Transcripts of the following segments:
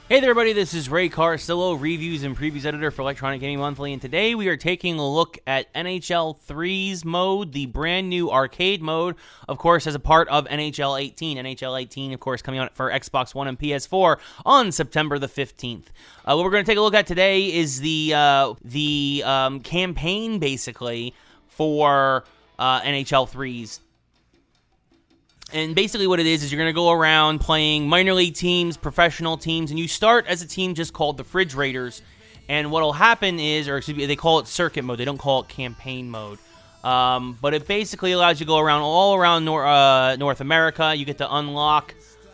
Hey there, everybody, this is Ray Carsillo, Reviews and Previews Editor for Electronic Gaming Monthly, and today we are taking a look at NHL Threes mode, the brand new arcade mode, of course, as a part of NHL 18. NHL 18, of course, coming out for Xbox One and PS4 on September the 15th. What we're going to take a look at today is the campaign, basically, for NHL Threes. And basically what it is you're going to go around playing minor league teams, professional teams, and you start as a team just called the Fridge Raiders. And what'll happen is, or excuse me, they call it circuit mode. They don't call it campaign mode. But it basically allows you to go around all around North America. You get to unlock,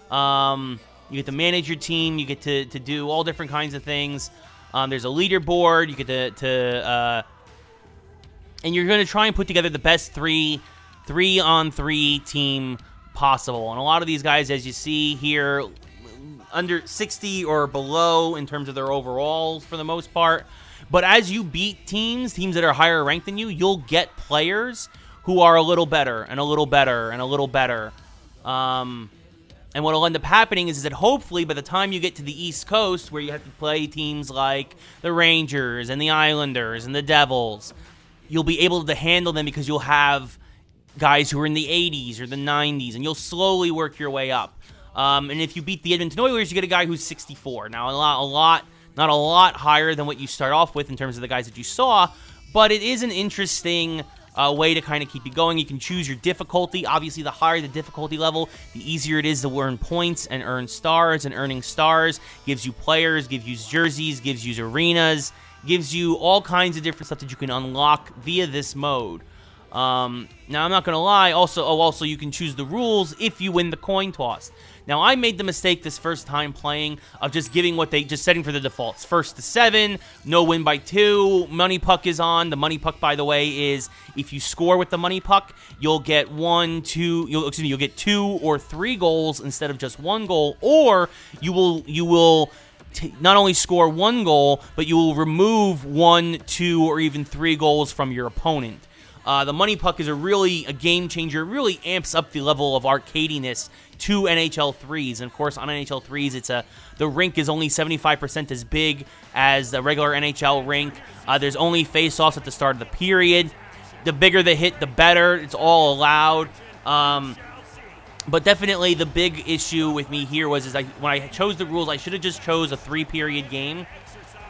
you get to manage your team. You get to do all different kinds of things. There's a leaderboard. You get to and you're going to try and put together the best three-on-three team possible. And a lot of these guys, as you see here, under 60 or below in terms of their overalls for the most part. But as you beat teams that are higher ranked than you, you'll get players who are a little better and a little better and a little better. And what will end up happening is that hopefully by the time you get to the East Coast, where you have to play teams like the Rangers and the Islanders and the Devils, you'll be able to handle them because you'll have guys who are in the 80s or the 90s, and you'll slowly work your way up. And if you beat the Edmonton Oilers, you get a guy who's 64. Now, not a lot higher than what you start off with in terms of the guys that you saw, but it is an interesting way to kind of keep you going. You can choose your difficulty. Obviously, the higher the difficulty level, the easier it is to earn points and earn stars, and earning stars gives you players, gives you jerseys, gives you arenas, gives you all kinds of different stuff that you can unlock via this mode. Now, I'm not going to lie, also you can choose the rules if you win the coin toss. Now, I made the mistake this first time playing of just setting for the defaults. First to 7, no win by 2, money puck is on. The money puck, by the way, is if you score with the money puck, you'll get 2 or 3 goals instead of just 1 goal, or you will not only score 1 goal, but you will remove 1, 2, or even 3 goals from your opponent. The money puck is a game changer. It really amps up the level of arcadiness to NHL Threes. And of course, on NHL Threes, the rink is only 75% as big as the regular NHL rink. There's only face-offs at the start of the period. The bigger the hit, the better. It's all allowed. But definitely the big issue with me here was when I chose the rules, I should have just chose a 3-period game.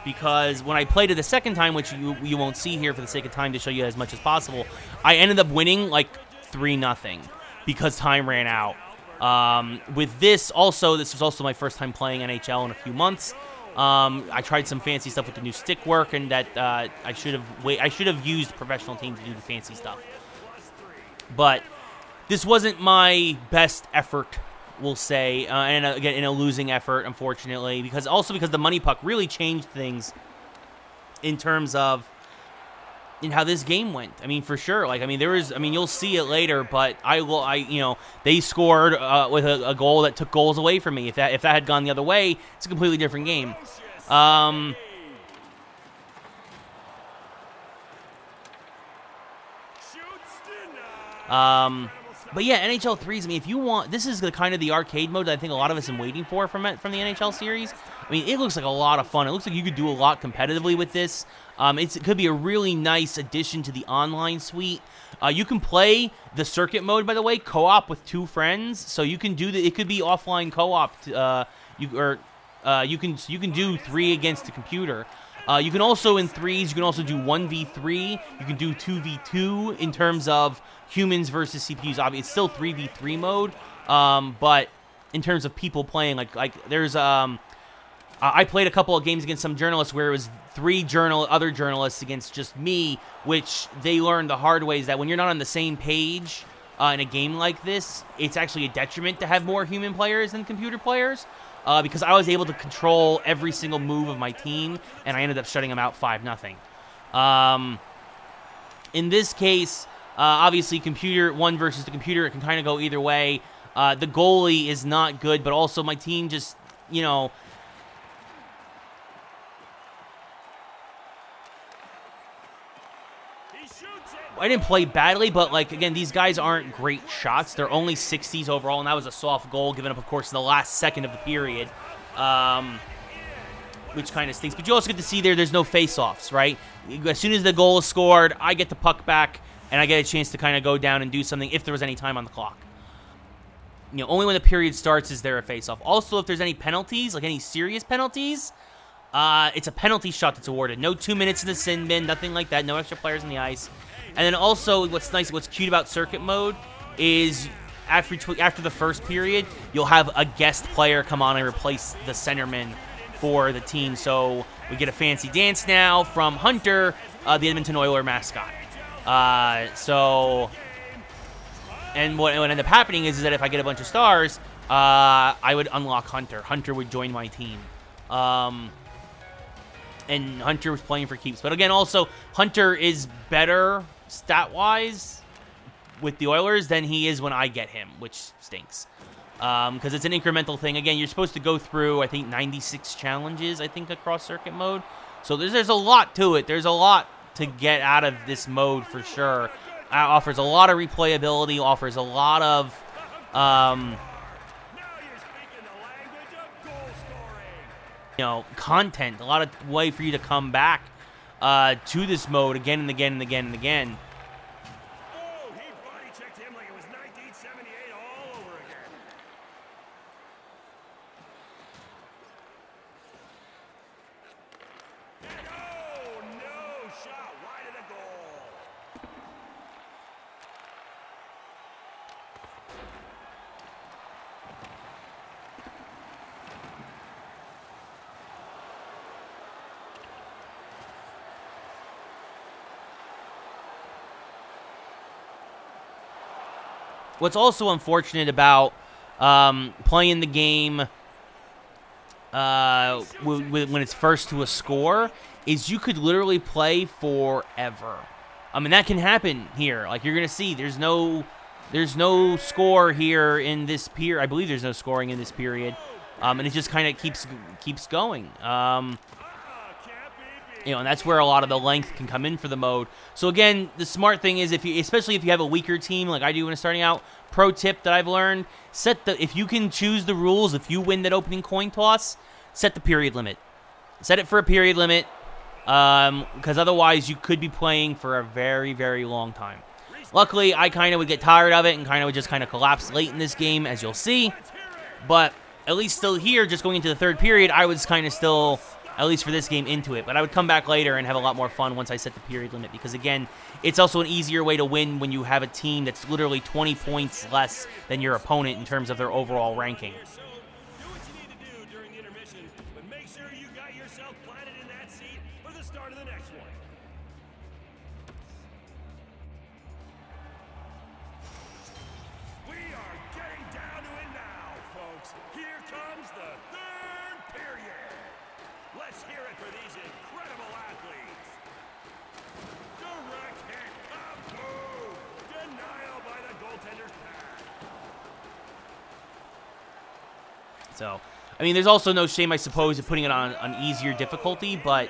Because when I played it the second time, which you won't see here for the sake of time to show you as much as possible, I ended up winning like 3-0 because time ran out. With this was also my first time playing NHL in a few months. I tried some fancy stuff with the new stick work, and that I should have used professional teams to do the fancy stuff. But this wasn't my best effort, we'll say, and again, in a losing effort, unfortunately, because the money puck really changed things in terms of how this game went. I mean, for sure. You'll see it later, but they scored with a goal that took goals away from me. If that had gone the other way, it's a completely different game. But yeah, NHL Threes, if you want, this is the kind of the arcade mode that I think a lot of us have been waiting for from the NHL series. It looks like a lot of fun. It looks like you could do a lot competitively with this. It could be a really nice addition to the online suite. You can play the circuit mode, by the way, co-op with 2 friends. So you can do it could be offline co-op. You can do 3 against the computer. You can also, in Threes, you can also do 1v3. You can do 2v2 in terms of humans versus CPUs. Obviously, it's still 3v3 mode, but in terms of people playing, there's I played a couple of games against some journalists where it was 3 other journalists against just me, which they learned the hard way is that when you're not on the same page in a game like this, it's actually a detriment to have more human players than computer players. Because I was able to control every single move of my team, and I ended up shutting them out 5-0. In this case, obviously, one versus the computer, it can kind of go either way. The goalie is not good, but also my team just, I didn't play badly, but, again, these guys aren't great shots. They're only 60s overall, and that was a soft goal given up, of course, in the last second of the period. which kind of stinks. But you also get to see there's no face-offs, right? As soon as the goal is scored, I get the puck back, and I get a chance to kind of go down and do something if there was any time on the clock. Only when the period starts is there a face-off. Also, if there's any penalties, like any serious penalties, it's a penalty shot that's awarded. No 2 minutes in the sin bin, nothing like that. No extra players on the ice. And then also, what's cute about circuit mode is after the first period, you'll have a guest player come on and replace the centerman for the team. So we get a fancy dance now from Hunter, the Edmonton Oiler mascot. And what ended up happening is that if I get a bunch of stars, I would unlock Hunter. Hunter would join my team. And Hunter was playing for keeps. But again, also, Hunter is better stat-wise with the Oilers than he is when I get him, which stinks. Because it's an incremental thing. Again, you're supposed to go through, I think, 96 challenges, across circuit mode. So there's a lot to it. There's a lot to get out of this mode for sure. Offers a lot of replayability, offers a lot of content, a lot of way for you to come back to this mode again and again and again and again. Oh, he body checked him like it was 1978 all over again. And oh, no shot wide of the goal. What's also unfortunate about playing the game when it's first to a score is you could literally play forever. I mean, that can happen here. Like, you're going to see, there's no score here in this period. I believe there's no scoring in this period. And it just kind of keeps going. And that's where a lot of the length can come in for the mode. So again, the smart thing is, especially if you have a weaker team like I do when starting out, pro tip that I've learned, if you can choose the rules, if you win that opening coin toss, set the period limit. Set it for a period limit, because otherwise you could be playing for a very, very long time. Luckily, I kind of would get tired of it and would just collapse late in this game, as you'll see. But at least still here, just going into the third period, I was still, at least for this game, into it. But I would come back later and have a lot more fun once I set the period limit, because again, it's also an easier way to win when you have a team that's literally 20 points less than your opponent in terms of their overall ranking. Do what you need to do during the intermission, but make sure you got yourself planted in that seat for the start of the next one. We are getting down to it now, folks. Here comes the third period. Let's hear it for these incredible athletes. Direct hit, kaboom! Denial by the goaltender's pad. So, I mean, there's also no shame, I suppose, in putting it on an easier difficulty, but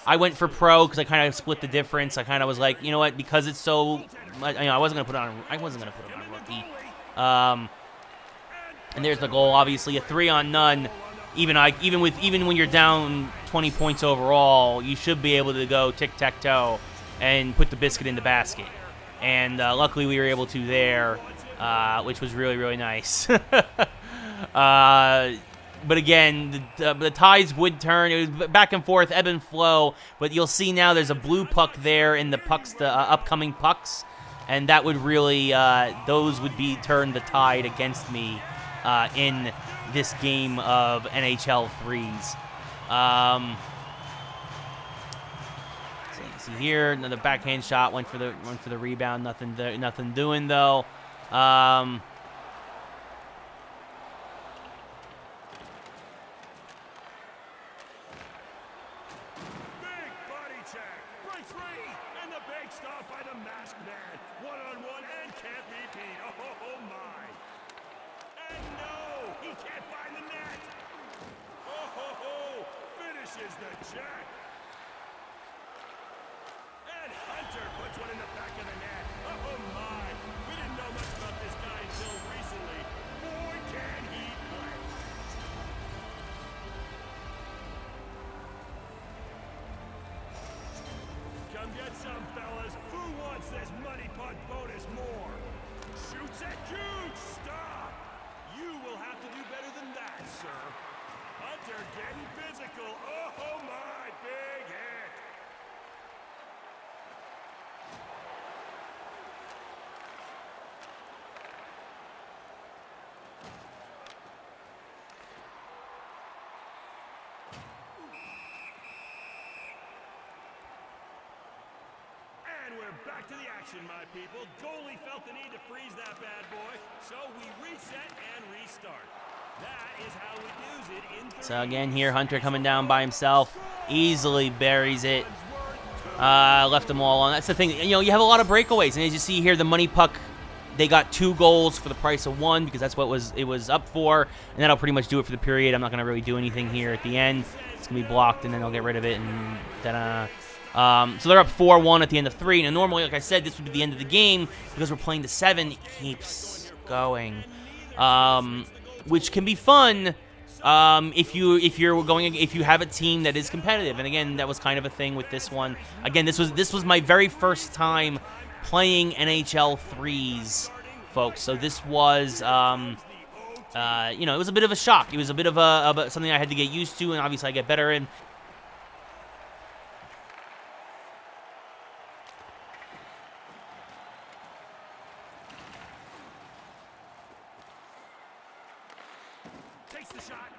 I went for pro because I kind of split the difference. I kind of was like, you know what, because it's so, I wasn't gonna put it on rookie. And there's the goal, obviously, a 3-on-none. Even when you're down 20 points overall, you should be able to go tic-tac-toe and put the biscuit in the basket. And luckily we were able to there, which was really, really nice. But again, the tides would turn. It was back and forth, ebb and flow. But you'll see now there's a blue puck there in the upcoming pucks. And that would really, those would turn the tide against me in this game of NHL Threes. See here, another backhand shot, went for the rebound. Nothing doing though. Big body check. Break free. And the big stop by the masked man. One-on-one and can't be beat. Oh, my. And no, he can't find the net. Oh, finishes the check. And Hunter puts one in the back of the net. Oh, my. We didn't know much about this guy until recently. Boy, can he play. some, fellas. Who wants this money puck bonus more? Shoots at you. Stop. You will have to do better than that, sir. Hunter getting physical. Oh, my. Big hit. And we're back to the action, my people. Goalie felt the need to freeze that bad boy, so we reset and restart. That is how we use it in three. So again here, Hunter coming down by himself, easily buries it. Left them all on. That's the thing. You know, you have a lot of breakaways, and as you see here, the money puck, they got 2 goals for the price of 1 because that's what it was up for, and that'll pretty much do it for the period. I'm not going to really do anything here at the end. It's going to be blocked, and then I'll get rid of it, and then so they're up 4-1 at the end of 3. Now, normally, like I said, this would be the end of the game because we're playing to 7. It keeps going, which can be fun if you have a team that is competitive. And again, that was kind of a thing with this one. Again, this was my very first time playing NHL Threes, folks. So this was, it was a bit of a shock. It was a bit of something I had to get used to, and obviously I get better in. Takes the shot.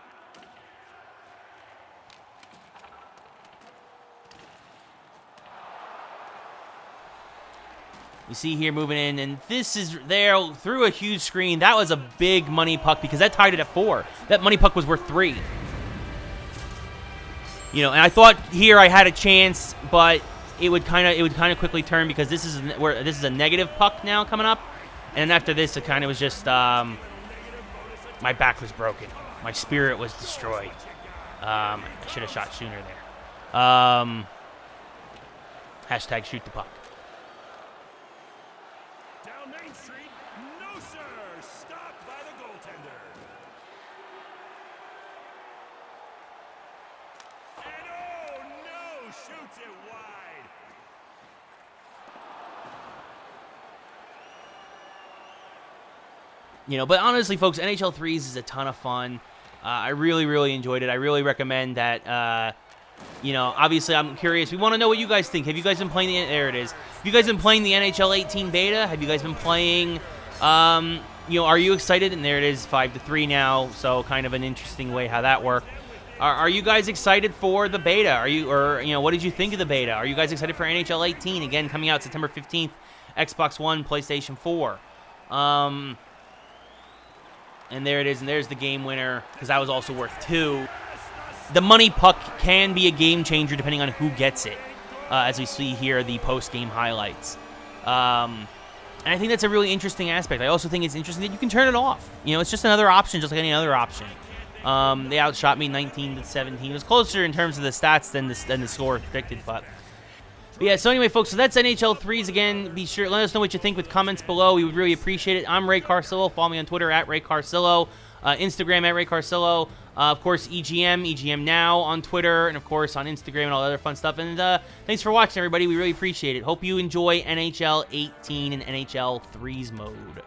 You see here moving in, and this is there through a huge screen. That was a big money puck because that tied it at 4. That money puck was worth 3. You know, and I thought here I had a chance, but it would kind of quickly turn because this is a negative puck now coming up, and then after this it kind of was just my back was broken, my spirit was destroyed. I should have shot sooner there. Hashtag shoot the puck. Down Main Street. No, sir. Stopped by the goaltender. And oh, no. Shoots it wide. You know, but honestly, folks, NHL Threes is a ton of fun. I really, really enjoyed it. I really recommend that. Obviously, I'm curious. We want to know what you guys think. Have you guys been playing there it is. Have you guys been playing the NHL 18 beta? Have you guys been playing, are you excited? And there it is, 5-3 now. So kind of an interesting way how that worked. Are you guys excited for the beta? What did you think of the beta? Are you guys excited for NHL 18? Again, coming out September 15th, Xbox One, PlayStation 4. And there it is, and there's the game winner, because that was also worth 2. The money puck can be a game changer depending on who gets it, as we see here, the post-game highlights. And I think that's a really interesting aspect. I also think it's interesting that you can turn it off. It's just another option, just like any other option. They outshot me 19-17. It was closer in terms of the stats than the score predicted, but yeah, so anyway, folks, so that's NHL Threes. Again, be sure, let us know what you think with comments below. We would really appreciate it. I'm Ray Carsillo. Follow me on Twitter at Ray Carsillo, Instagram at Ray Carsillo. Of course, EGM Now on Twitter, and of course on Instagram and all the other fun stuff. And thanks for watching, everybody. We really appreciate it. Hope you enjoy NHL 18 and NHL Threes mode.